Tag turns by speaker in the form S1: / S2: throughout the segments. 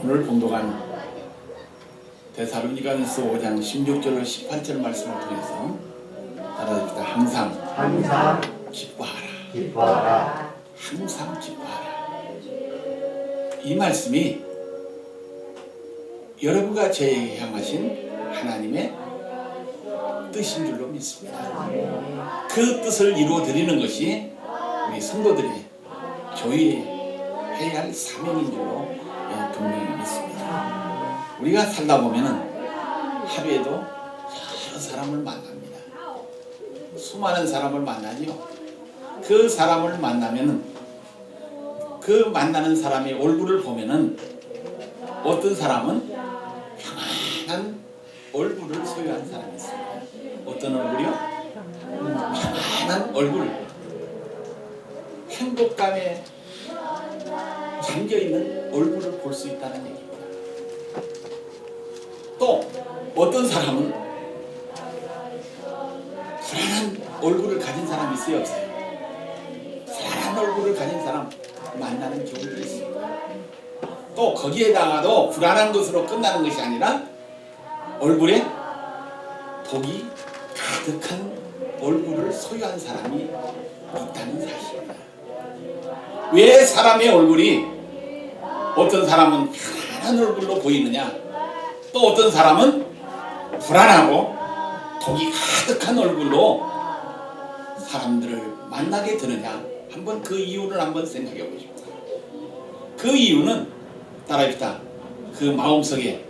S1: 오늘 봉독한 데살로니가전서 5장 16절 18절 말씀을 통해서 따라합시다. 항상 기뻐하라. 항상 기뻐하라. 이 말씀이 여러분과 저에게 향하신 하나님의 뜻인 줄로 믿습니다. 그 뜻을 이루어드리는 것이 우리 성도들의 교회해야 할 사명인 줄로 분명히 믿습니다. 우리가 살다 보면은 하루에도 여러 사람을 만납니다. 수많은 사람을 만나지요. 그 사람을 만나면은 그 만나는 사람의 얼굴을 보면은 어떤 사람은 평안한 얼굴을 소유한 사람이 있습니다. 어떤 얼굴이요? 평안한 얼굴, 행복감에 잠겨있는 얼굴을 볼 수 있다는 얘기입니다. 또 어떤 사람은 불안한 얼굴을 가진 사람이 있어요, 없어요? 불안한 얼굴을 가진 사람 만나는 경우도 있습니다. 또 거기에다가도 불안한 것으로 끝나는 것이 아니라 얼굴에 복이 가득한 얼굴을 소유한 사람이 있다는 사실입니다. 왜 사람의 얼굴이 어떤 사람은 편안한 얼굴로 보이느냐, 또 어떤 사람은 불안하고 복이 가득한 얼굴로 사람들을 만나게 되느냐, 한번 그 이유를 한번 생각해 보십시오. 그 이유는 따라합시다. 그 마음속에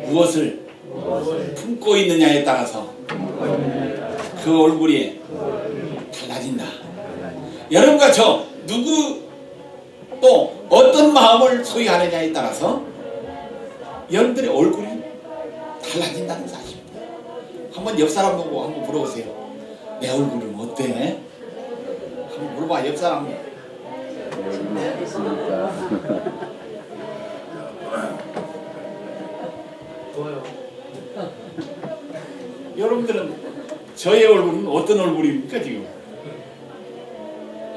S1: 무엇을 품고 있느냐에 따라서 그 얼굴이 달라진다. 여러분과 저 누구 또 어떤 마음을 소유하느냐에 따라서 여러분들의 얼굴이 달라진다는 사실입니다. 한번 옆 사람 보고 한번 물어보세요. 내 얼굴은 어때? 한번 물어봐. 옆 사람. 여러분들은 저의 얼굴은 어떤 얼굴입니까 지금?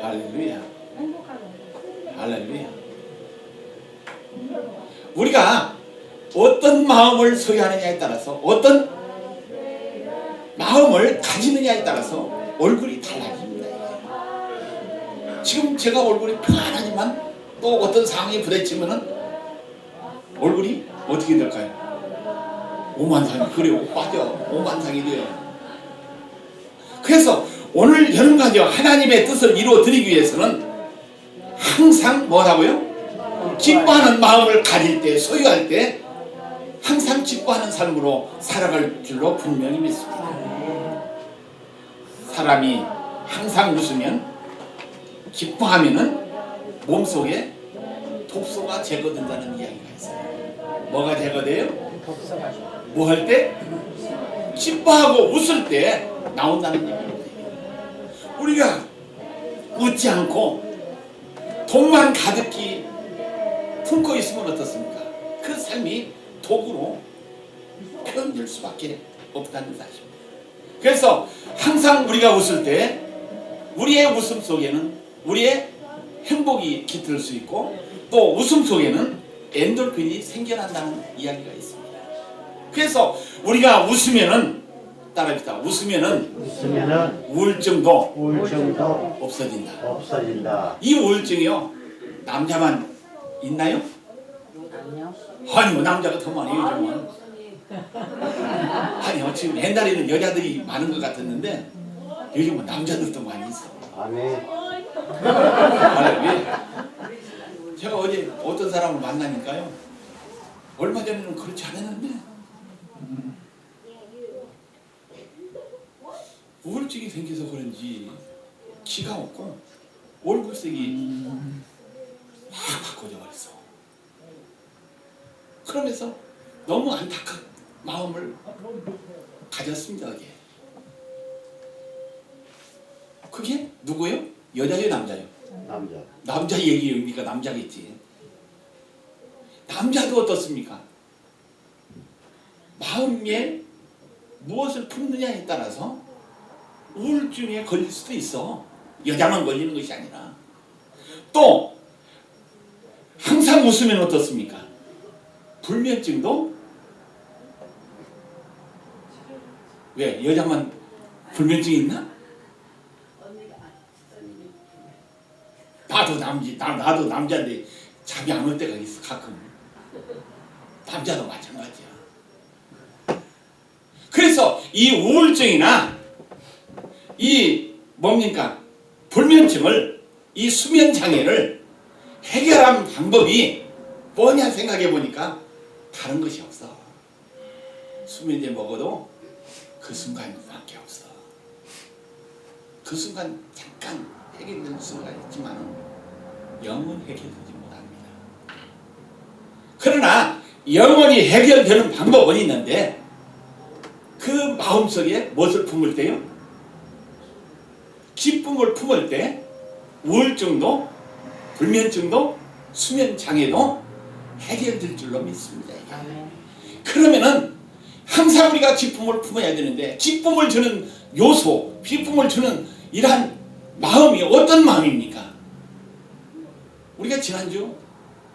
S1: 할렐루야. 할렐루야. 우리가 어떤 마음을 소유하느냐에 따라서, 어떤 마음을 가지느냐에 따라서 얼굴이 달라집니다. 지금 제가 얼굴이 편안하지만 또 어떤 상황이 부딪히면은 얼굴이 어떻게 될까요? 오만상이 그래요. 빠져. 오만상이 돼요. 그래서 오늘 여러분과 하나님의 뜻을 이루어 드리기 위해서는 항상 뭐라고요? 기뻐하는 마음을 가질 때, 소유할 때 항상 기뻐하는 삶으로 살아갈 줄로 분명히 믿습니다. 사람이 항상 웃으면, 기뻐하면은 몸속에 독소가 제거된다는 이야기가 있어요. 뭐가 제거돼요? 뭐 할 때? 기뻐하고 웃을 때 나온다는 얘기입니다. 우리가 웃지 않고 돈만 가득히 품고 있으면 어떻습니까? 그 삶이 독으로 표현될 수밖에 없다는 사실입니다. 그래서 항상 우리가 웃을 때 우리의 웃음 속에는 우리의 행복이 깃들 수 있고, 또 웃음 속에는 엔돌핀이 생겨난다는 이야기가 있습니다. 그래서 우리가 웃으면은, 따라합시다. 웃으면은 우울증도 없어진다. 이 우울증이요, 남자만 있나요? 아니요. 아니, 남자가 더 많아요, 요즘은. 아니요, 지금 옛날에는 여자들이 많은 것 같았는데 요즘은 남자들도 많이 있어. 아멘. 제가 어제 어떤 사람을 만나니까요, 얼마 전에는 그렇지 않았는데 우울증이 생겨서 그런지 기가 없고 얼굴색이 확 바꿔져 버렸어. 그러면서 너무 안타까운 마음을 가졌습니다. 그게 누구요? 여자요, 남자요? 남자 얘기니까 남자겠지. 남자도 어떻습니까? 마음에 무엇을 품느냐에 따라서 우울증에 걸릴 수도 있어. 여자만 걸리는 것이 아니라. 또 웃으면 어떻습니까? 불면증도 왜 여자만 불면증이 있나? 나도 남자인데 잠이 안 올 때가 있어 가끔. 남자도 마찬가지야. 그래서 이 우울증이나 이 뭡니까 불면증을 이 수면 장애를 해결하는 방법이 뭐냐 생각해 보니까 다른 것이 없어. 수면제 먹어도 그 순간밖에 없어. 그 순간 잠깐 해결될 수가 있지만 영원히 해결되지 못합니다. 그러나 영원히 해결되는 방법은 있는데 그 마음속에 무엇을 품을 때요? 기쁨을 품을 때 우울증도 불면증도 수면장애도 해결될 줄로 믿습니다. 그러면은 항상 우리가 기쁨을 품어야 되는데 기쁨을 주는 요소, 기쁨을 주는 이러한 마음이 어떤 마음입니까? 우리가 지난주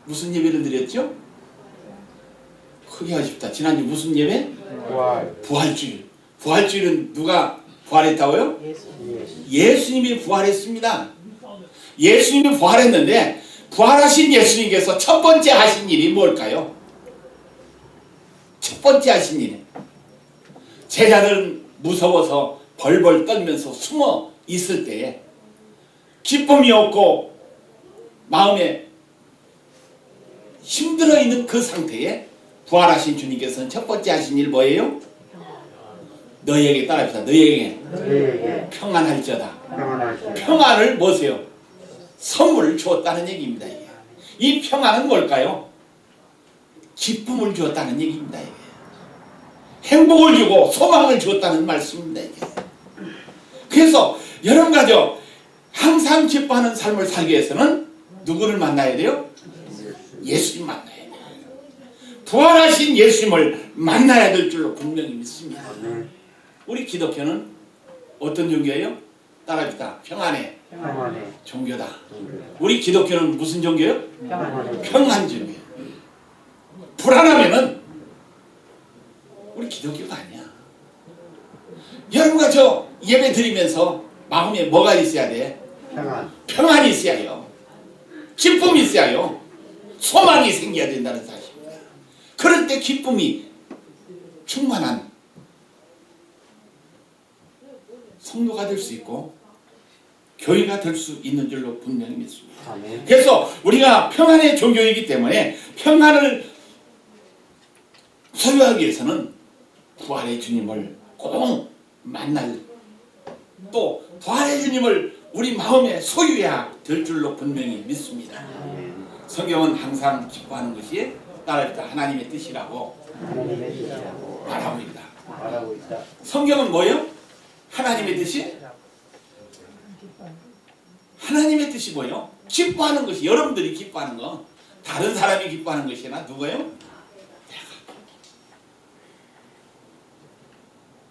S1: 무슨 예배를 드렸죠? 크게 하십시다. 지난주 무슨 예배? 부활주일. 부활주일은 누가 부활했다고요? 예수님이 부활했습니다. 예수님이 부활했는데 부활하신 예수님께서 첫 번째 하신 일이 뭘까요? 첫 번째 하신 일. 제자들은 무서워서 벌벌 떨면서 숨어 있을 때에 기쁨이 없고 마음에 힘들어 있는 그 상태에 부활하신 주님께서는 첫 번째 하신 일 뭐예요? 너희에게 따라합시다. 너희에게 평안할지어다. 평안을 뭐세요? 선물을 주었다는 얘기입니다. 이게. 이 평안은 뭘까요? 기쁨을 주었다는 얘기입니다. 이게. 행복을 주고 소망을 주었다는 말씀입니다. 이게. 그래서 여러분 가족 항상 기뻐하는 삶을 살기 위해서는 누구를 만나야 돼요? 예수님 만나야 돼요. 부활하신 예수님을 만나야 될 줄로 분명히 믿습니다. 우리 기독교는 어떤 종교예요? 따라합시다. 평안의 종교다. 우리 기독교는 무슨 종교예요? 평안 종교. 불안하면은 우리 기독교가 아니야. 여러분과 저 예배 드리면서 마음에 뭐가 있어야 돼? 평안이 있어야 해요. 기쁨이 있어야 해요. 소망이 생겨야 된다는 사실입니다. 그럴 때 기쁨이 충만한 성도가 될 수 있고 교회가 될 수 있는 줄로 분명히 믿습니다. 그래서 우리가 평안의 종교이기 때문에 평안을 소유하기 위해서는 부활의 주님을 꼭 만날 또 부활의 주님을 우리 마음에 소유해야 될 줄로 분명히 믿습니다. 성경은 항상 기뻐하는 것이 따라합시다. 하나님의 뜻이라고 말하고 있다. 성경은 뭐예요? 하나님의 뜻이? 하나님의 뜻이 뭐예요? 기뻐하는 것이 여러분들이 기뻐하는 거 다른 사람이 기뻐하는 것이나 누구예요? 내가.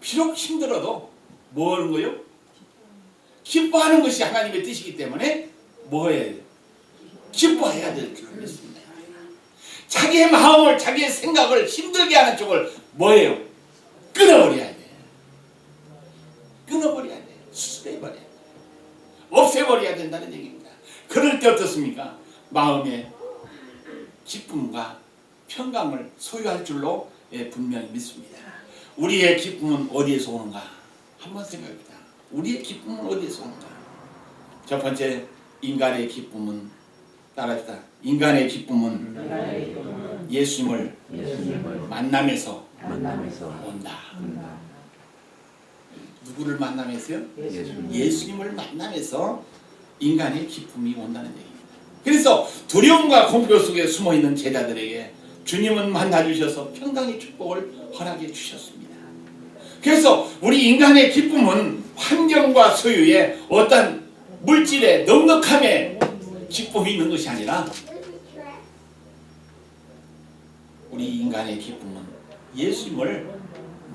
S1: 비록 힘들어도 뭐 하는 거예요? 기뻐하는 것이 하나님의 뜻이기 때문에 뭐 해야 돼요? 기뻐해야 될 줄 믿습니다. 자기의 마음을 자기의 생각을 힘들게 하는 쪽을 뭐예요? 끊어버려야 돼. 끊어버려야 돼. 수술해버려야 돼. 없애버려야 된다는 얘기입니다. 그럴 때 어떻습니까? 마음의 기쁨과 평강을 소유할 줄로 분명히 믿습니다. 우리의 기쁨은 어디에서 오는가? 한번 생각해봅니다. 우리의 기쁨은 어디에서 오는가? 첫 번째, 인간의 기쁨은 따라합시다. 인간의 기쁨은 예수님을 만남에서 온다. 누구를 만나면서요? 예수님을 만나면서 인간의 기쁨이 온다는 얘기입니다. 그래서 두려움과 공포 속에 숨어있는 제자들에게 주님은 만나주셔서 평강의 축복을 허락해 주셨습니다. 그래서 우리 인간의 기쁨은 환경과 소유에 어떤 물질의 넉넉함에 기쁨이 있는 것이 아니라 우리 인간의 기쁨은 예수님을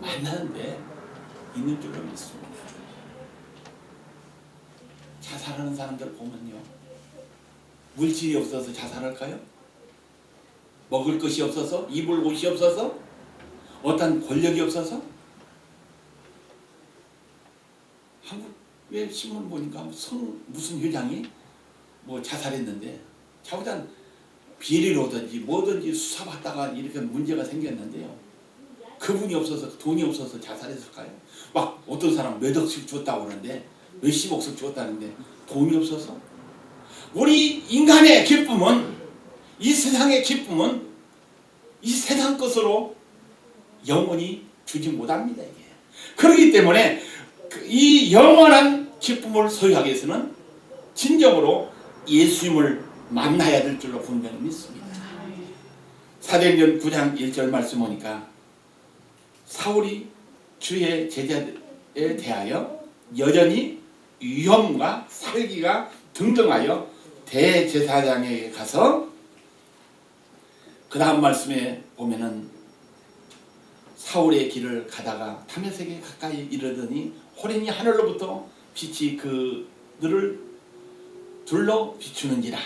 S1: 만나는데 있는 줄로 믿습니다. 자살하는 사람들 보면요, 물질이 없어서 자살할까요? 먹을 것이 없어서, 입을 옷이 없어서, 어떤 권력이 없어서. 한국의 신문 보니까 무슨 회장이 뭐 자살했는데, 자우장 비리로든지 뭐든지 수사받다가 이렇게 문제가 생겼는데요. 그분이 없어서, 돈이 없어서 자살했을까요? 막 어떤 사람 몇 억씩 줬다고 그러는데, 몇십억씩 줬다는데 돈이 없어서. 우리 인간의 기쁨은, 이 세상의 기쁨은 이 세상 것으로 영원히 주지 못합니다. 이게. 그렇기 때문에 이 영원한 기쁨을 소유하기 위해서는 진정으로 예수님을 만나야 될 줄로 분명히 믿습니다. 사도행전 9장 1절 말씀 보니까 사울이 주의 제자에 대하여 여전히 위험과 살기가 등등하여 대제사장에게 가서, 그 다음 말씀에 보면은 사울의 길을 가다가 다메섹에 가까이 이르더니 호련히 하늘로부터 빛이 그들을 둘러 비추는지라.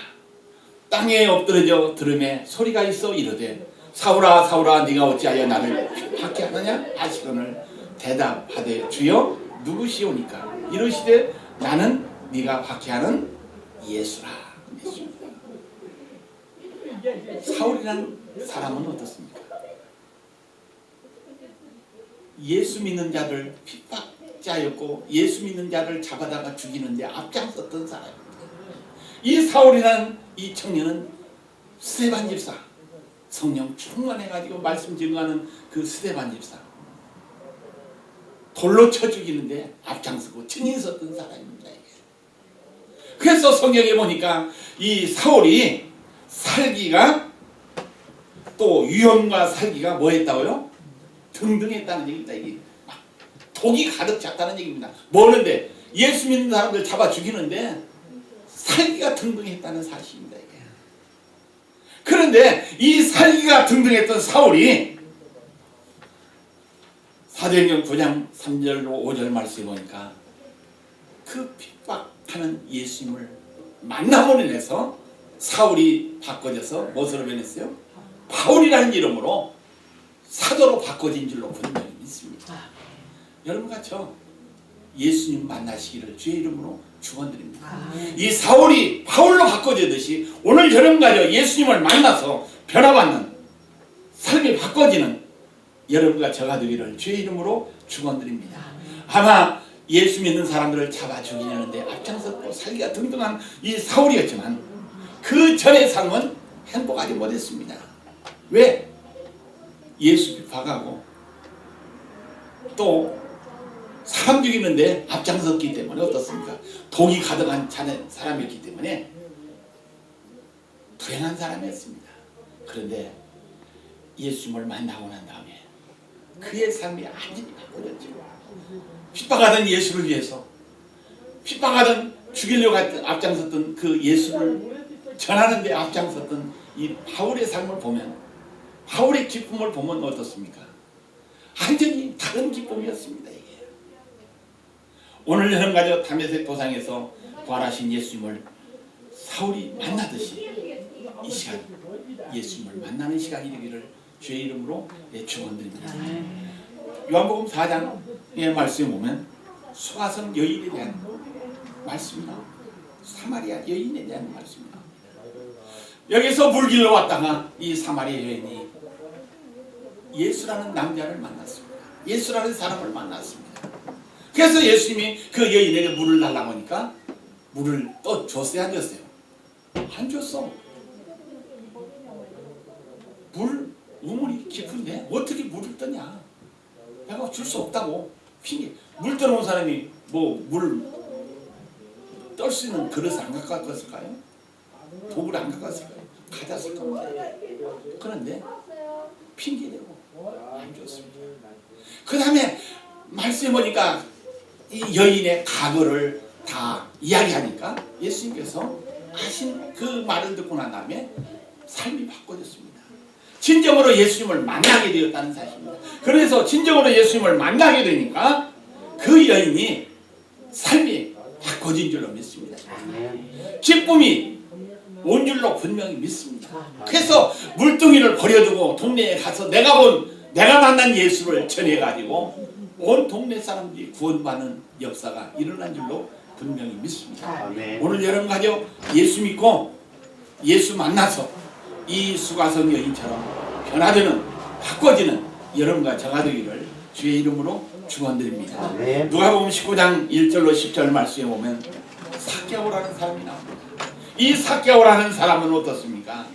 S1: 땅에 엎드러져 들음에 소리가 있어 이르되 사울아 사울아 네가 어찌하여 나를 박해하느냐 하시거늘 대답하되 주여 누구시오니까 이르시되 나는 네가 박해하는 예수라. 사울이라는 사람은 어떻습니까? 예수 믿는 자를 핍박자였고 예수 믿는 자를 잡아다가 죽이는데 앞장섰던 사람입니다. 이 사울이라는 이 청년은 스데반 집사, 성령 충만해가지고 말씀 증거하는 그 스데반 집사, 돌로 쳐 죽이는데 앞장서고 증인 섰던 사람입니다. 그래서 성경에 보니까 이 사울이 살기가, 또 위험과 살기가 뭐 했다고요? 등등했다는 얘기입니다. 이게 막 독이 가득 찼다는 얘기입니다. 뭐는데 예수 믿는 사람들 잡아 죽이는데 살기가 등등했다는 사실입니다. 이게. 그런데 이 살기가 등등했던 사울이 사도행전 9장 3절로 5절 말씀에 보니까 그 핍박하는 예수님을 만남으로 인해서 사울이 바꿔져서 무엇으로 변했어요? 바울이라는 이름으로 사도로 바꿔진 줄로 분명히 믿습니다. 여러분과 저 예수님 만나시기를 주의 이름으로 축원드립니다. 이 사울이 바울로 바꿔지듯이 오늘 여러분과 저 예수님을 만나서 변화받는 삶이 바꿔지는 여러분과 저가 되기를 주의 이름으로 축원드립니다. 아마 예수 믿는 사람들을 잡아 죽이려는데 앞장섰고 살기가 등등한 이 사울이었지만 그 전의 삶은 행복하지 못했습니다. 왜? 예수 핍박하고 또 사람 죽이는데 앞장섰기 때문에 어떻습니까? 독이 가득한 사람이었기 때문에 불행한 사람이었습니다. 그런데 예수님을 만나고 난 다음에 그의 삶이 완전히 바꿔졌죠. 핍박하던 예수를 위해서, 핍박하던 죽이려고 앞장섰던 그 예수를 전하는 데 앞장섰던 이 바울의 삶을 보면, 바울의 기쁨을 보면 어떻습니까? 완전히 다른 기쁨이었습니다. 이게. 오늘 여러분과 다메섹 도상에서 부활하신 예수님을 사울이 만나듯이 이 시간 예수님을 만나는 시간이 되기를 주의 이름으로 축원드립니다. 요한복음 4장의 말씀에 보면 수가성 여인에 대한 말씀이 나옵니다. 사마리아 여인에 대한 말씀이 나옵니다. 여기서 물길로 왔다가 이 사마리아 여인이 예수라는 남자를 만났습니다. 예수라는 사람을 만났습니다. 그래서 예수님이 그 여인에게 물을 달라고 하니까 물을 또 줬어요, 안 줬어요? 안 줬어. 우물이 깊은데 어떻게 물을 떠냐? 내가 줄 수 없다고 핑계. 물 떠놓은 사람이 뭐 물 떨 수 있는 그릇을 안 갖고 왔을까요? 도구를 안 갖고 왔을까요? 가져왔을 겁니다. 그런데 핑계대고 안 줬습니다. 그 다음에 말씀해 보니까 이 여인의 과거를 다 이야기하니까 예수님께서 하신 그 말을 듣고 난 다음에 삶이 바꿔졌습니다. 진정으로 예수님을 만나게 되었다는 사실입니다. 그래서 진정으로 예수님을 만나게 되니까 그 여인이 삶이 바꿔진 줄로 믿습니다. 기쁨이 온 줄로 분명히 믿습니다. 그래서 물뚱이를 버려두고 동네에 가서 내가 만난 예수를 전해가지고 온 동네 사람들이 구원받는 역사가 일어난 줄로 분명히 믿습니다.
S2: 아멘.
S1: 오늘 여러분 가족 예수 믿고 예수 만나서 이 수가성 여인처럼 변화되는 바꿔지는 여러분과 저가 되기를 주의 이름으로 축원드립니다.
S2: 아멘.
S1: 누가복음 19장 1절로 10절 말씀에 보면 삭개오라는 사람이 나옵니다. 이 삭개오라는 사람은 어떻습니까?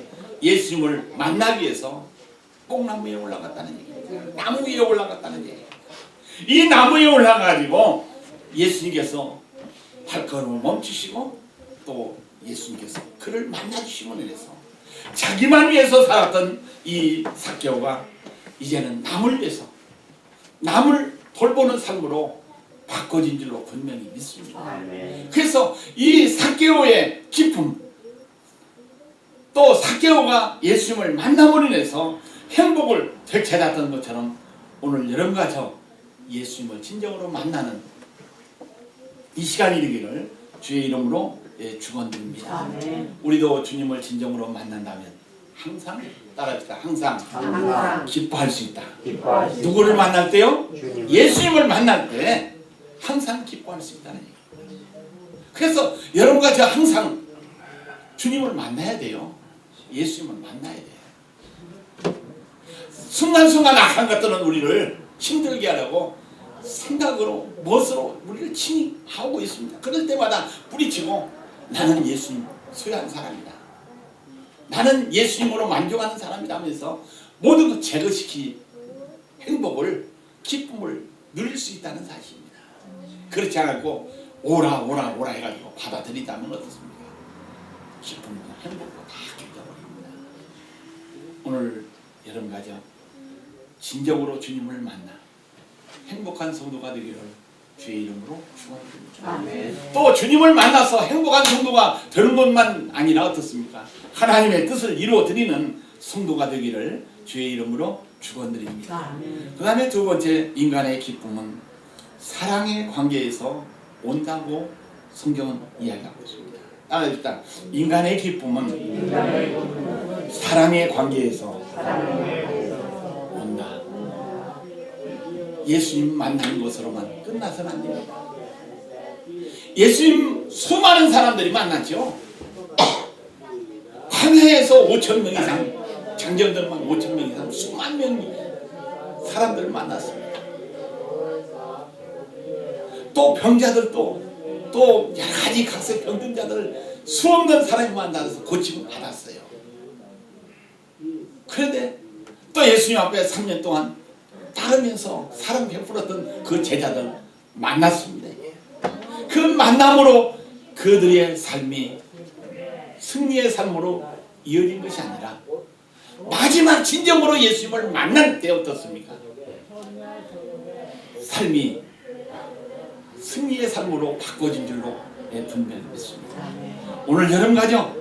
S1: 예수님을 만나기 위해서 뽕나무 위에 올라갔다는 얘기입니다. 나무 위에 올라갔다는 얘기입니다. 이 나무 위에 올라가지고 예수님께서 발걸음을 멈추시고 또 예수님께서 그를 만나주심으로 인해서 자기만 위해서 살았던 이 삭개오가 이제는 남을 위해서 남을 돌보는 삶으로 바꿔진 줄로 분명히 믿습니다.
S2: 아멘.
S1: 그래서 이 삭개오의 기쁨 또 삭개오가 예수님을 만남으로 인해서 행복을 되찾았던 것처럼 오늘 여러분과 저 예수님을 진정으로 만나는 이 시간이 되기를 주의 이름으로 축원드립니다.
S3: 아멘.
S1: 우리도 주님을 진정으로 만난다면 항상 따라합시다. 항상
S3: 항상
S1: 기뻐할 수 있다.
S2: 기뻐할 수
S1: 누구를 만날 때요?
S2: 주님.
S1: 예수님을 만날 때 항상 기뻐할 수 있다는 얘기예요. 그래서 여러분과 저 항상 주님을 만나야 돼요. 예수님을 만나야 돼요. 순간순간 악한 것들은 우리를 힘들게 하려고 생각으로 멋으로 우리를 침입하고 있습니다. 그럴 때마다 뿌리치고 나는 예수님 소유한 사람이다. 나는 예수님으로 만족하는 사람이다 하면서 모든 것 제거시키 행복을 기쁨을 누릴 수 있다는 사실입니다. 그렇지 않고 오라 오라 오라 해가지고 받아들인다면 어떻습니까? 기쁨과 행복과 다 깨져버립니다. 오늘 여러분 가정 진정으로 주님을 만나 행복한 성도가 되기를 주의 이름으로 축원드립니다.
S3: 아멘.
S1: 또 주님을 만나서 행복한 성도가 되는 것만 아니라 어떻습니까? 하나님의 뜻을 이루어 드리는 성도가 되기를 주의 이름으로 축원드립니다.
S3: 아멘.
S1: 그 다음에 두 번째 인간의 기쁨은 사랑의 관계에서 온다고 성경은 이야기하고 있습니다. 따라합시다. 인간의 기쁨은 사랑의 관계에서 온다. 예수님 만나는 것으로만 끝나서는 안 됩니다. 예수님 수많은 사람들이 만났죠. 광야에서 5천 명 이상, 장정들만 5천 명 이상 수만 명이 사람들을 만났습니다. 또 병자들도 또 여러 가지 각색 병든자들 수없는 사람이 만나서 고침을 받았어요. 그런데 또 예수님 앞에 3년 동안 따르면서 사랑 베풀었던 그 제자들 만났습니다. 그 만남으로 그들의 삶이 승리의 삶으로 이어진 것이 아니라 마지막 진정으로 예수님을 만날 때 어떻습니까? 삶이 승리의 삶으로 바꿔진 줄로 분명히 믿습니다. 오늘 여러분 가정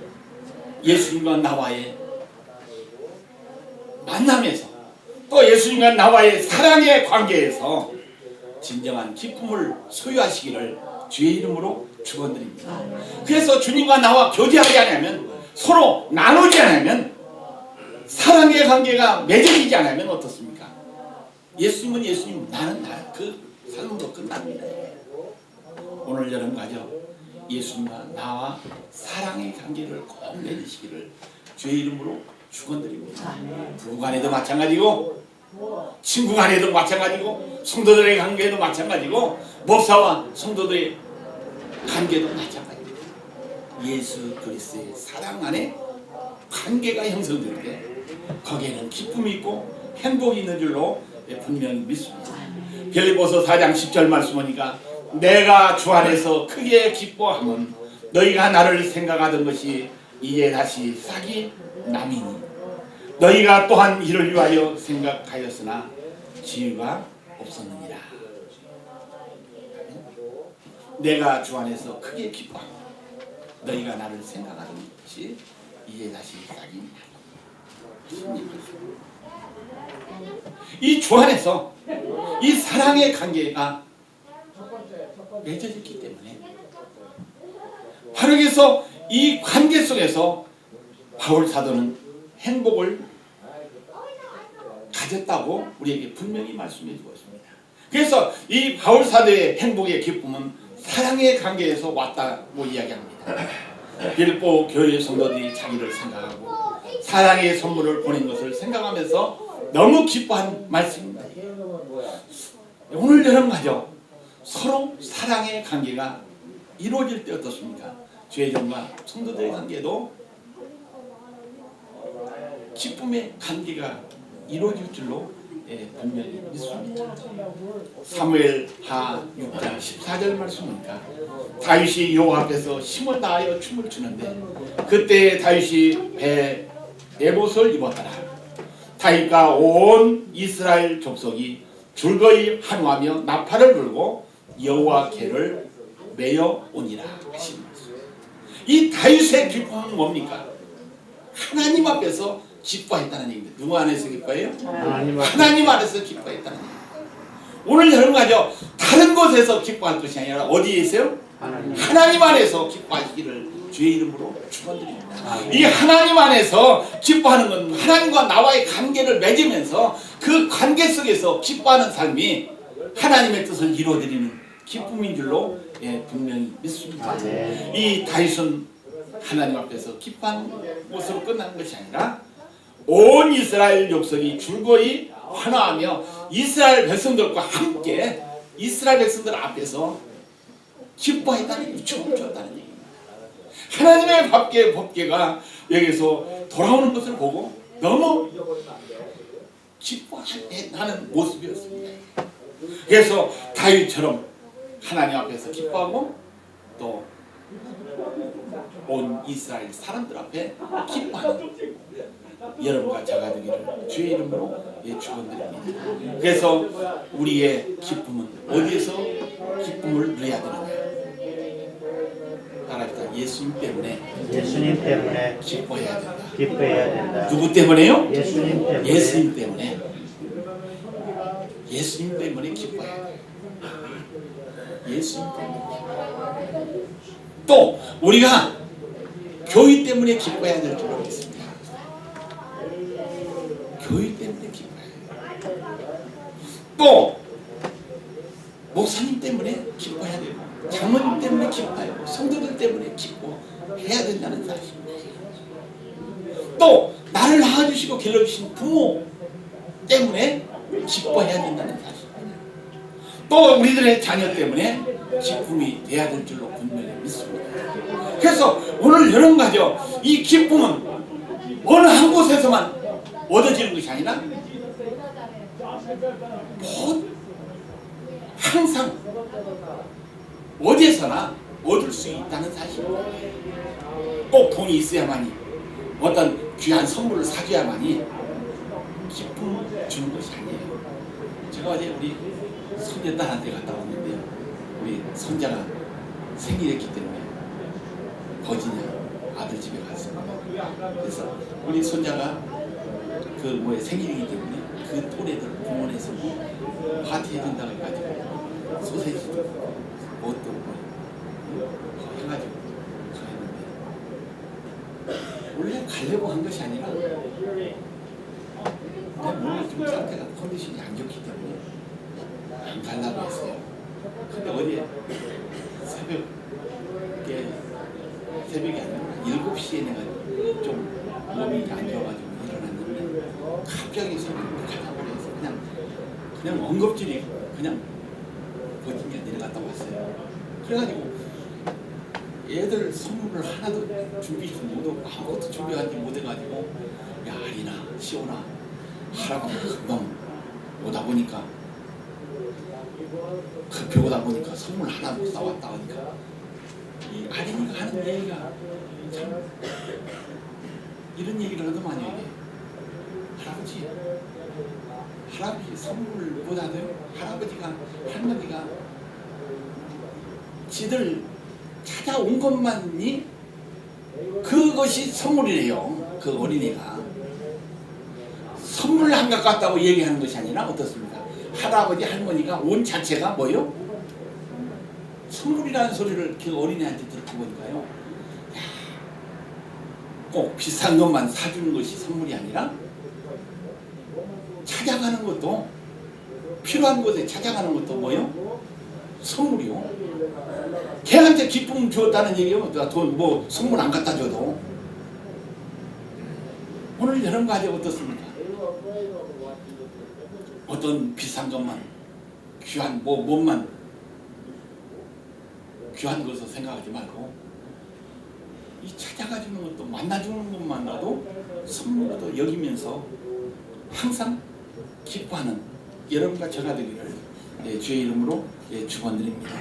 S1: 예수님과 나와의 만남에서 또 예수님과 나와의 사랑의 관계에서 진정한 기쁨을 소유하시기를 주의 이름으로 축원드립니다. 그래서 주님과 나와 교제하지 않으면 서로 나누지 않으면 사랑의 관계가 맺어지지 않으면 어떻습니까? 예수님은 예수님, 나는 나, 그 삶으로 끝납니다. 오늘 여러분 가정 예수님과 나와 사랑의 관계를 꼭 맺으시기를 주의 이름으로 축원드립니다. 부부 간에도 마찬가지고 친구 간에도 마찬가지고 성도들의 관계도 마찬가지고 목사와 성도들의 관계도 마찬가지입니다. 예수 그리스도의 사랑 안에 관계가 형성될 때 거기에는 기쁨이 있고 행복이 있는 줄로 분명히 믿습니다. 빌립보서 4장 10절 말씀 보니까 내가 주 안에서 크게 기뻐하면 너희가 나를 생각하던 것이 이제 다시 싹이 남이니 너희가 또한 이를 위하여 생각하였으나 지혜가 없었느니라. 내가 주 안에서 크게 기뻐하면 너희가 나를 생각하던 것이 이제 다시 싹이 남이니. 이 주 안에서 이 사랑의 관계가 맺어졌기 때문에 바로 그래서 이 관계 속에서 바울 사도는 행복을 가졌다고 우리에게 분명히 말씀해 주고 있습니다. 그래서 이 바울 사도의 행복의 기쁨은 사랑의 관계에서 왔다고 이야기합니다. 빌보 교회 성도들이 자기를 생각하고 사랑의 선물을 보낸 것을 생각하면서 너무 기뻐한 말씀입니다. 오늘 여러분 가죠. 서로 사랑의 관계가 이루어질 때 어떻습니까? 죄정과 성도들의 관계도 기쁨의 관계가 이루어질 줄로 분명히 믿습니다. 사무엘하 6장 14절 말씀입니까? 다윗이 여호와 앞에서 힘을 다하여 춤을 추는데 그때 다윗이 배 에봇을 입었더라. 다윗과 온 이스라엘 족속이 줄거이 환호하며 나팔을 불고 여호와께를 메어 오니라 하신 말씀. 이 다윗의 기쁨은 뭡니까? 하나님 앞에서 기뻐했다는 얘기입니다. 누구 안에서 기뻐해요? 하나님 안에서 기뻐했다는 얘기입니다. 오늘 여러분 가죠. 다른 곳에서 기뻐할 것이 아니라 어디에 있어요? 하나님 안에서 기뻐하시기를 주의 이름으로 축원드립니다. 이 하나님 안에서 기뻐하는 건 하나님과 나와의 관계를 맺으면서 그 관계 속에서 기뻐하는 삶이 하나님의 뜻을 이루어드리는 기쁨인 줄로 분명히 믿습니다. 이 다윗은 하나님 앞에서 기뻐하는 것으로 끝나는 것이 아니라 온 이스라엘 족속이 줄거이 환호하며 이스라엘 백성들과 함께 이스라엘 백성들 앞에서 기뻐했다는 얘기, 춤을 췄다는 얘기입니다. 하나님의 법궤가 여기서 돌아오는 것을 보고 너무 기뻐하는 모습이었습니다. 그래서 다윗처럼 하나님 앞에서 기뻐하고 또 온 이스라엘 사람들 앞에 기뻐하는 여러분과 저가 되기를 주의 이름으로 축원드립니다. 그래서 우리의 기쁨은 어디에서 기쁨을 누려야 되느냐? 따라합시다. 예수님 때문에 기뻐해야 된다. 누구 때문에요? 예수님 때문에. 예수님 때문에 기뻐해야 된다. 예수님 때문에. 또 우리가 교회 때문에 기뻐해야 될 줄 알겠습니다. 교회 때문에 기뻐해야 돼요. 또 목사님 때문에 기뻐해야 되고 장모님 때문에 기뻐해야 되고 성도들 때문에 기뻐해야 된다는 사실입니다. 또 나를 낳아주시고 길러주신 부모 때문에 기뻐해야 된다는 사실입니다. 또 우리들의 자녀 때문에 기쁨이 돼야 될 줄로 분명히 믿습니다. 그래서 오늘 여러분 가죠. 이 기쁨은 어느 한 곳에서만 얻어지는 것이 아니라 항상 어디에서나 얻을 수 있다는 사실입니다. 꼭 돈이 있어야만이 어떤 귀한 선물을 사줘야만이 기쁨 주는 것이 아니에요. 제가 어제 우리 손녀딸한테 갔다 왔는데요. 우리 손자가 생일이었기 때문에 버지니아 아들 집에 갔습니다. 그래서 우리 손자가 생일이기 때문에 그 또래들 공원에서 파티 해준다고 해가지고 소세지도 뭣도 해가지고 했는데 원래 가려고 한 것이 아니라 내 몸이 좀 상태가 컨디션이 안 좋기 때문에 안 가려고 했어요. 근데 어제 새벽이 아니라 7시에 내가 좀 몸이 안 좋아가지고 일어났는데 갑자기 새벽에 가려고 해서 그냥 엉겁질이 그냥 버티며 내려갔다 왔어요. 그래가지고 애들 선물을 하나도 준비하지 못하고 아무것도 준비하지 못해가지고 야 아리나 시오나 하라고 금방 오다 보니까 급히 오다 보니까 선물 하나 못 사왔다 하니까 이 아린이가 하는 얘기가 참 이런 얘기를 하더만요. 할아버지 선물보다도 할아버지가 할머니가 지들 찾아온 것만이 그것이 선물이래요. 그 어린이가 선물 안 갖고 왔다고 얘기하는 것이 아니라 어떻습니까? 할아버지 할머니가 온 자체가 뭐요? 선물이라는 소리를 그 어린이한테 듣고 보니까요. 꼭 비싼 것만 사주는 것이 선물이 아니라 찾아가는 것도, 필요한 곳에 찾아가는 것도 뭐요? 선물이요. 걔한테 기쁨 주었다는 얘기요. 돈 뭐 선물 안 갖다 줘도. 오늘 여러분 가지 어떻습니까? 어떤 비싼 것만, 귀한 몸만 귀한 것을 생각하지 말고 이 찾아가주는 것도, 만나주는 것만으로도 선물로 여기면서 항상 기뻐하는 여러분과 저가 되기를 주의 이름으로 축원드립니다.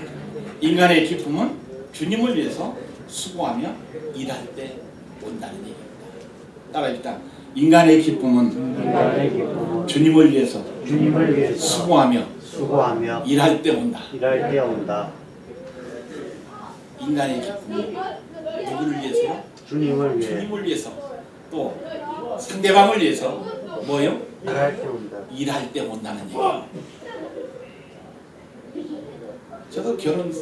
S1: 인간의 기쁨은 주님을 위해서 수고하며 일할 때 온다는 얘기입니다. 따라합시다. 인간의 기쁨은 주님을 위해서 수고하며 일할 때 온다. 인간의 기쁨은 누구를 위해서요? 주님을 위해서, 또 상대방을 위해서 뭐요? 일할 때 온다는 얘기예요. 저도 결혼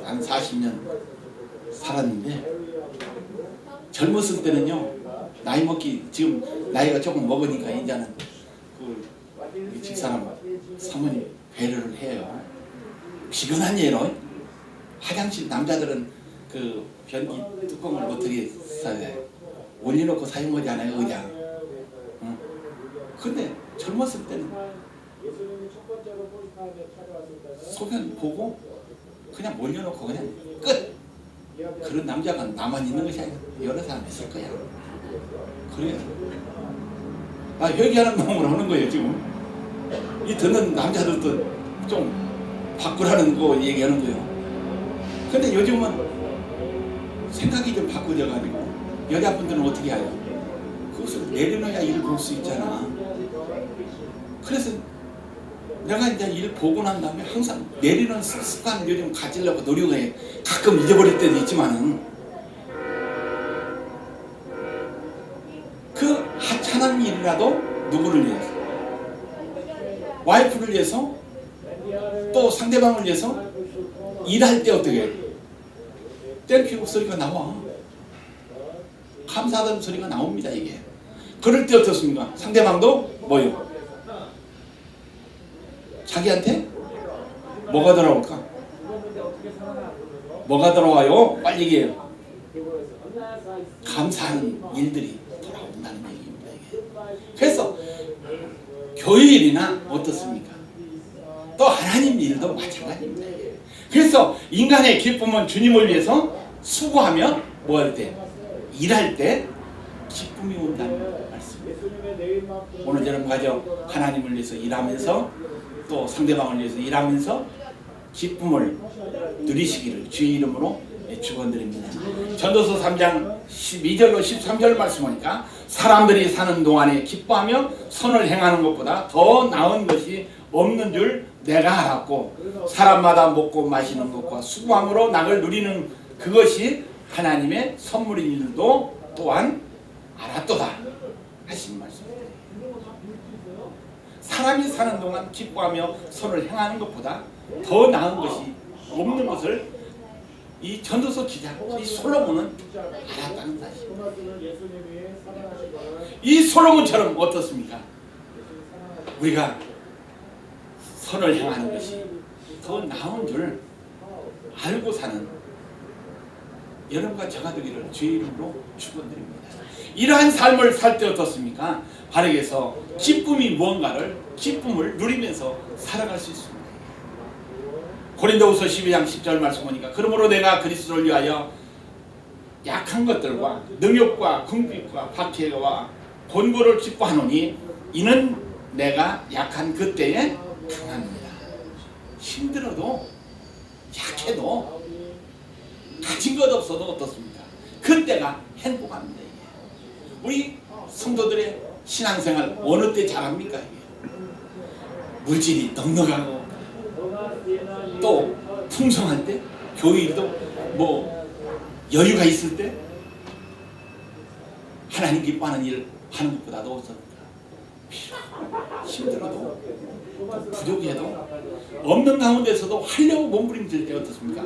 S1: 한 40년 살았는데, 젊었을 때는요, 나이 먹기, 지금 나이가 조금 먹으니까 이제는 그 집사람 사모님 배려를 해요. 비근한 예로 화장실 남자들은 그 변기 뚜껑을 어떻게 올려놓고 사용하잖아요, 의자. 근데 젊었을 때는 소변 보고 그냥 올려놓고 그냥 끝. 그런 남자가 나만 있는 것이 아니라 여러 사람 있을 거야. 그래요. 회개하는 마음으로 하는 거예요. 지금 이 듣는 남자들도 좀 바꾸라는 거 얘기하는 거예요. 근데 요즘은 생각이 좀 바꾸져 가지고 여자분들은 어떻게 해요? 그것을 내려놔야 일을 볼 수 있잖아. 그래서 내가 이제 일 보고 난 다음에 항상 내리는 습관을 요즘 가지려고 노력해. 가끔 잊어버릴 때도 있지만은 그 하찮은 일이라도 누구를 위해서, 와이프를 위해서, 또 상대방을 위해서 일할 때 어떻게 해? 땡큐 소리가 나와. 감사하다는 소리가 나옵니다. 이게 그럴 때 어떻습니까? 상대방도 뭐요? 자기한테 뭐가 돌아올까? 뭐가 돌아와요? 빨리 얘기해요. 감사하는 일들이 돌아온다는 얘기입니다. 이게. 그래서 교회 일이나 어떻습니까? 또 하나님 일도 마찬가지입니다. 이게. 그래서 인간의 기쁨은 주님을 위해서 수고하며 뭐 할 때? 일할 때 기쁨이 온다는 말씀입니다. 오늘 저는 가져 하나님을 위해서 일하면서, 또 상대방을 위해서 일하면서 기쁨을 누리시기를 주의 이름으로 축원드립니다. 전도서 3장 12절로 13절 말씀하니까 사람들이 사는 동안에 기뻐하며 선을 행하는 것보다 더 나은 것이 없는 줄 내가 알았고, 사람마다 먹고 마시는 것과 수고함으로 낙을 누리는 그것이 하나님의 선물인 줄도 또한 알았도다 하신 말씀입니다. 사람이 사는 동안 기뻐하며 선을 행하는 것보다 더 나은 것이 없는 것을 이 전도서 기자, 이 솔로몬은 알았다는 사실입니다. 이 솔로몬처럼 어떻습니까? 우리가 선을 행하는 것이 더 나은 줄 알고 사는 여러분과 저가 되기를 주의 이름으로 축원드립니다. 이러한 삶을 살 때 어떻습니까? 바르게서 기쁨이 무언가를, 기쁨을 누리면서 살아갈 수 있습니다. 고린도후서 12장 10절 말씀 보니까 그러므로 내가 그리스도를 위하여 약한 것들과 능욕과 궁핍과 박해와 곤고를 기뻐하노니 이는 내가 약한 그때에 강합니다. 힘들어도 약해도 가진 것 없어도 어떻습니까? 그때가 행복합니다. 우리 성도들의 신앙생활 어느 때 잘합니까? 물질이 넉넉하고 또 풍성할 때, 교회도 뭐 여유가 있을 때, 하나님 기뻐하는 일을 하는 것보다도 어떻습니까? 힘들어도 부족해도 없는 가운데서도 하려고 몸부림칠 때 어떻습니까?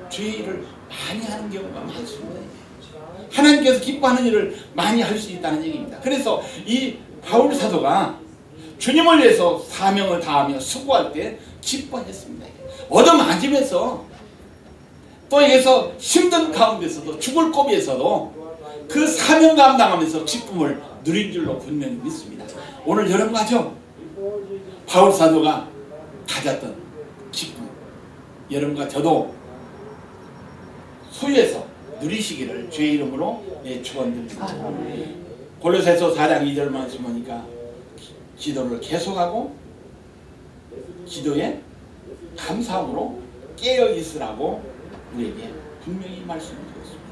S1: 주의 일을 많이 하는 경우가 많습니다. 하나님께서 기뻐하는 일을 많이 할 수 있다는 얘기입니다. 그래서 이 바울 사도가 주님을 위해서 사명을 다하며 수고할 때 기뻐했습니다. 얻어맞으면서 또 여기서 힘든 가운데서도 죽을 고비에서도 그 사명 감당하면서 기쁨을 누린 줄로 분명히 믿습니다. 오늘 여러분 가죠? 바울 사도가 가졌던 기쁨, 여러분과 저도 소유해서 누리시기를 주의 이름으로 축원드립니다. 골로새서 4장 2절 말씀 보니까 기도를 계속하고 기도에 감사함으로 깨어 있으라고 우리에게 분명히 말씀드렸습니다.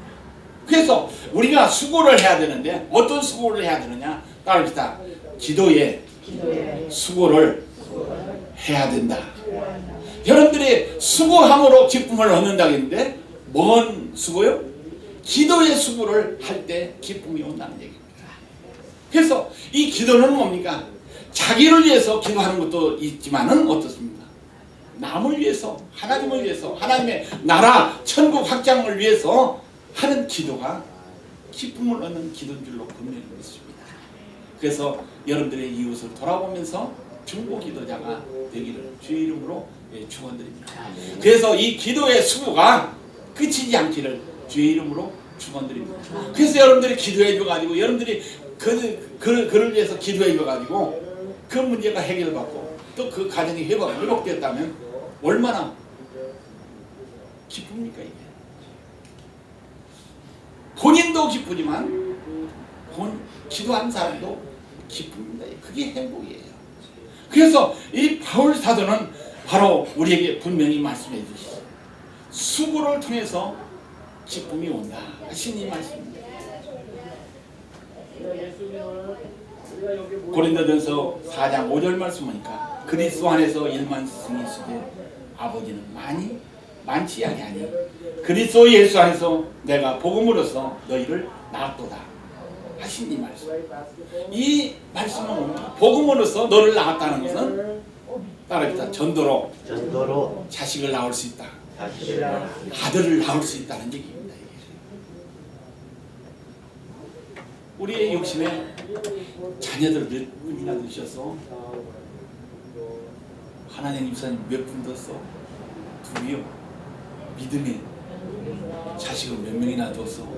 S1: 그래서 우리가 수고를 해야 되는데 어떤 수고를 해야 되느냐? 따릅시다. 기도에 수고를 해야 된다. 여러분들이 수고함으로 기쁨을 얻는다고 했는데 뭔 수고요? 기도의 수고를 할 때 기쁨이 온다는 얘기입니다. 그래서 이 기도는 뭡니까? 자기를 위해서 기도하는 것도 있지만은 어떻습니까? 남을 위해서, 하나님을 위해서, 하나님의 나라, 천국 확장을 위해서 하는 기도가 기쁨을 얻는 기도인 줄로 분명히 믿습니다. 그래서 여러분들의 이웃을 돌아보면서 중보 기도자가 되기를 주의 이름으로 축원드립니다. 그래서 이 기도의 수고가 끝이지 않기를 주의 이름으로 축원드립니다. 그래서 여러분들이 기도해 줘가지고 여러분들이 그를 위해서 기도해 줘가지고 그 문제가 해결받고 또 그 가정이 회복되었다면 얼마나 기쁩니까 이게? 본인도 기쁘지만 기도한 사람도 기쁩니다. 그게 행복이에요. 그래서 이 바울 사도는 바로 우리에게 분명히 말씀해 주시죠. 수고를 통해서 기쁨이 온다 하신 이 말씀입니다. 고린도전서 4장 5절 말씀 보니까 그리스도 안에서 일만 승이 있으되 아버지는 많지 아니하니 그리스도 예수 안에서 내가 복음으로써 너희를 낳았도다 하신 이 말씀. 이 말씀은 뭡니까? 복음으로써 너를 낳았다는 것은 따라합니다. 전도로 자식을 낳을 수 있다. 아들을 낳을 수 있다는 얘기입니다. 우리의 욕심에 자녀들 몇 분이나 드셔서 하나님 입사님 몇 분 뒀어? 둘이요. 믿음에 자식을 몇 명이나 뒀어?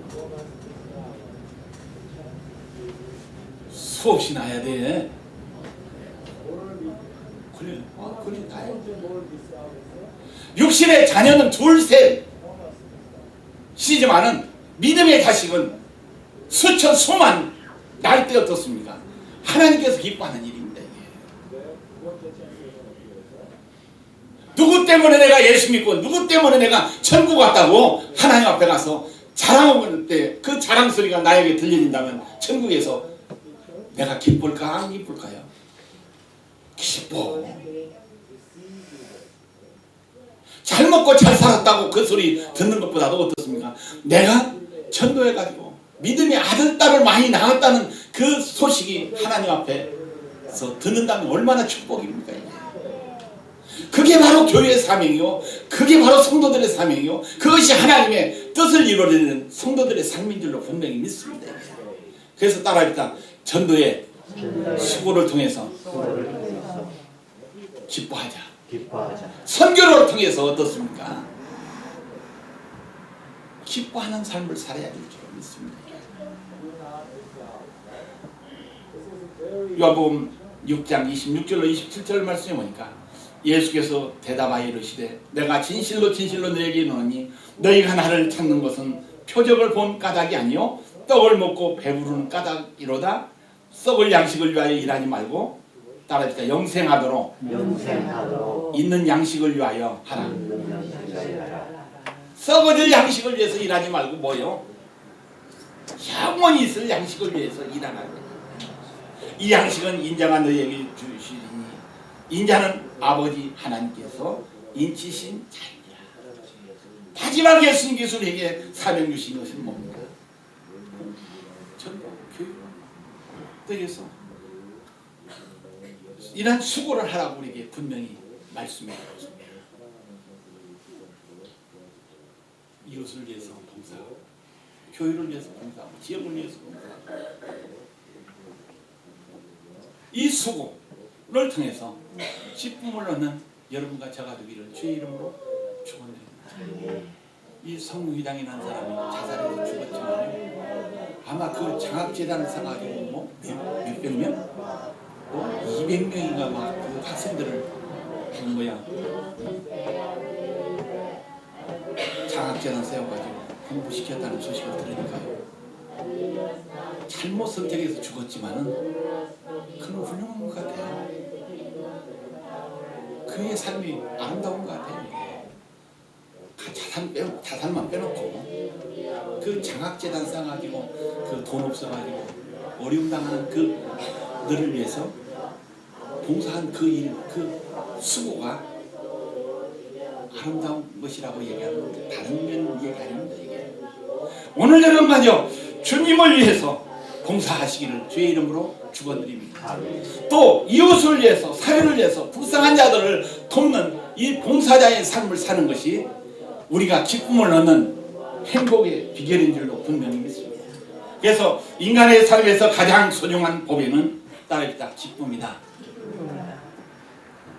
S1: 수없이 낳아야 돼. 그래, 그래 다 해. 육신의 자녀는 둘, 셋 시지만은 믿음의 자식은 수천, 수만 날 때 어떻습니까? 하나님께서 기뻐하는 일입니다. 이게. 누구 때문에 내가 예수 믿고 누구 때문에 내가 천국 갔다고 하나님 앞에 가서 자랑할 때 그 자랑 소리가 나에게 들려진다면 천국에서 내가 기쁠까 안 기쁠까요? 기뻐. 잘 먹고 잘 살았다고 그 소리 듣는 것보다도 어떻습니까? 내가 전도해가지고 믿음의 아들, 딸을 많이 낳았다는 그 소식이 하나님 앞에서 듣는다면 얼마나 축복입니까? 이게. 그게 바로 교회의 사명이요. 그게 바로 성도들의 사명이요. 그것이 하나님의 뜻을 이루어내는 성도들의 삶인 줄로 분명히 믿습니다. 그래서 따라합니다. 전도의 수고를 통해서 기뻐하자. 선교를 통해서 어떻습니까? 기뻐하는 삶을 살아야 될 줄 믿습니다. 요한복음 6장 26절로 27절 말씀에 보니까 예수께서 대답하여 이르시되 내가 진실로 진실로 너희에게 이르노니 너희가 나를 찾는 것은 표적을 본 까닭이 아니요 떡을 먹고 배부르는 까닭이로다. 썩을 양식을 위하여 일하지 말고 따라합시다. 영생하도록 있는 양식을 위하여 하라. 썩어질 양식을 위해서 일하지 말고 뭐요? 영원히 있을 양식을 위해서 일하라. 이 양식은 인자가 너희에게 주시리니 인자는 아버지 하나님께서 인치신 자입니다. 마지막 예수님께서 우리에게 사명 주신 것은 뭡니까? 전도, 교육, 뜻에서 이러한 수고를 하라고 우리에게 분명히 말씀해 주셨습니다. 이웃을 위해서 봉사하고 교회를 위해서 봉사하고 지역을 위해서 봉사하고 이 수고를 통해서 기쁨을 얻는 여러분과 저가 되기를 주의 이름으로 축원드립니다. 이 성무회장이 난 사람이 자살해서 죽었지만 아마 그 장학재단을 사가지고 뭐 몇백 명? 또 200명인가 막 그 학생들을 한 거야. 장학재단 세워가지고 공부시켰다는 소식을 들으니까요. 잘못 선택해서 죽었지만은 그는 훌륭한 것 같아요. 그의 삶이 아름다운 것 같아요. 자산만 빼놓고 그 장학재단 쌓아가지고 그 돈 없어가지고 어려움 당하는 그들을 위해서 봉사한 그 일, 그 수고가 아름다운 것이라고 얘기하는 건데 다른 면 얘기 아닙니다. 이게 오늘 여러분만요 주님을 위해서 봉사하시기를 주의 이름으로 축원드립니다. 또 이웃을 위해서 사회를 위해서 불쌍한 자들을 돕는 이 봉사자의 삶을 사는 것이 우리가 기쁨을 얻는 행복의 비결인 줄로 분명히 믿습니다. 그래서 인간의 삶에서 가장 소중한 보배는 따릅니다. 기쁨이다.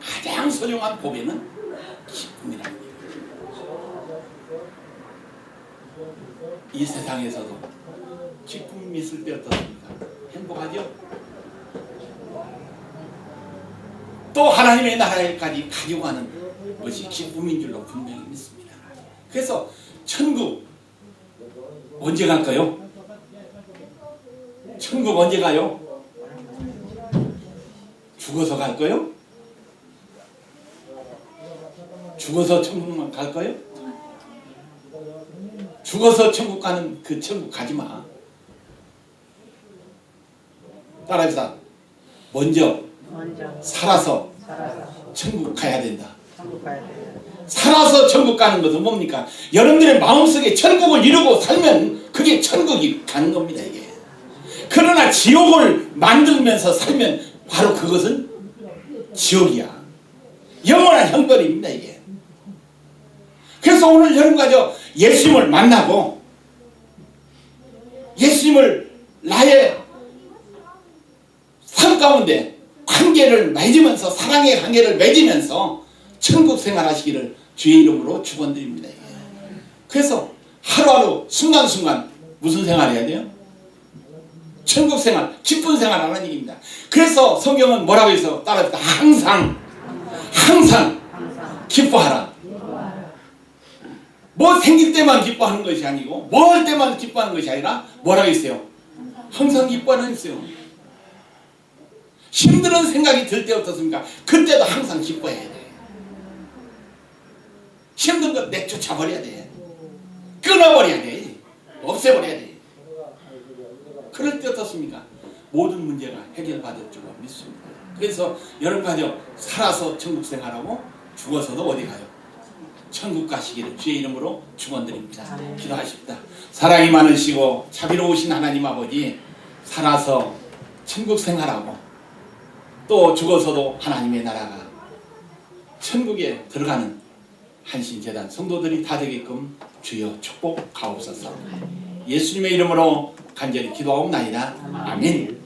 S1: 가장 소중한 보배는 기쁨이다. 이 세상에서도 기쁨이 있을 때 어떻습니까? 행복하죠? 또 하나님의 나라에까지 가져가는 것이 기쁨인 줄로 분명히 믿습니다. 그래서 천국 언제 갈까요? 천국 언제 가요? 죽어서 갈까요? 죽어서 천국만 갈까요? 죽어서 천국 가는 그 천국 가지마. 따라합시다. 먼저 살아서 천국 가야 된다. 살아서 천국 가는 것은 뭡니까? 여러분들의 마음속에 천국을 이루고 살면 그게 천국이 가는 겁니다. 이게. 그러나 지옥을 만들면서 살면 바로 그것은 지옥이야. 영원한 형벌입니다. 이게. 그래서 오늘 여러분과 저 예수님을 만나고 예수님을 나의 삶 가운데 관계를 맺으면서 사랑의 관계를 맺으면서 천국 생활하시기를 주의 이름으로 축원드립니다. 그래서 하루하루 순간순간 무슨 생활해야 돼요? 천국 생활, 기쁜 생활 하는 얘기입니다. 그래서 성경은 뭐라고 해서 따라합니다. 항상 기뻐하라. 뭐 생길 때만 기뻐하는 것이 아니고 뭐 할 때만 기뻐하는 것이 아니라 뭐라고 했어요? 항상 기뻐하는 했어요. 힘든 생각이 들 때 어떻습니까? 그때도 항상 기뻐해야 돼. 힘든 것 내쫓아버려야 돼. 끊어버려야 돼. 없애버려야 돼. 그럴 때 어떻습니까? 모든 문제가 해결받을 줄로 믿습니다. 그래서 여러분 가죠. 살아서 천국 생활하고 죽어서도 어디 가요? 천국 가시기를 주의 이름으로 축원드립니다. 기도하십니다. 사랑이 많으시고 자비로우신 하나님 아버지, 살아서 천국 생활하고 또 죽어서도 하나님의 나라가 천국에 들어가는 한신재단 성도들이 다 되게끔 주여 축복하옵소서. 예수님의 이름으로 간절히 기도하옵나이다. 아멘.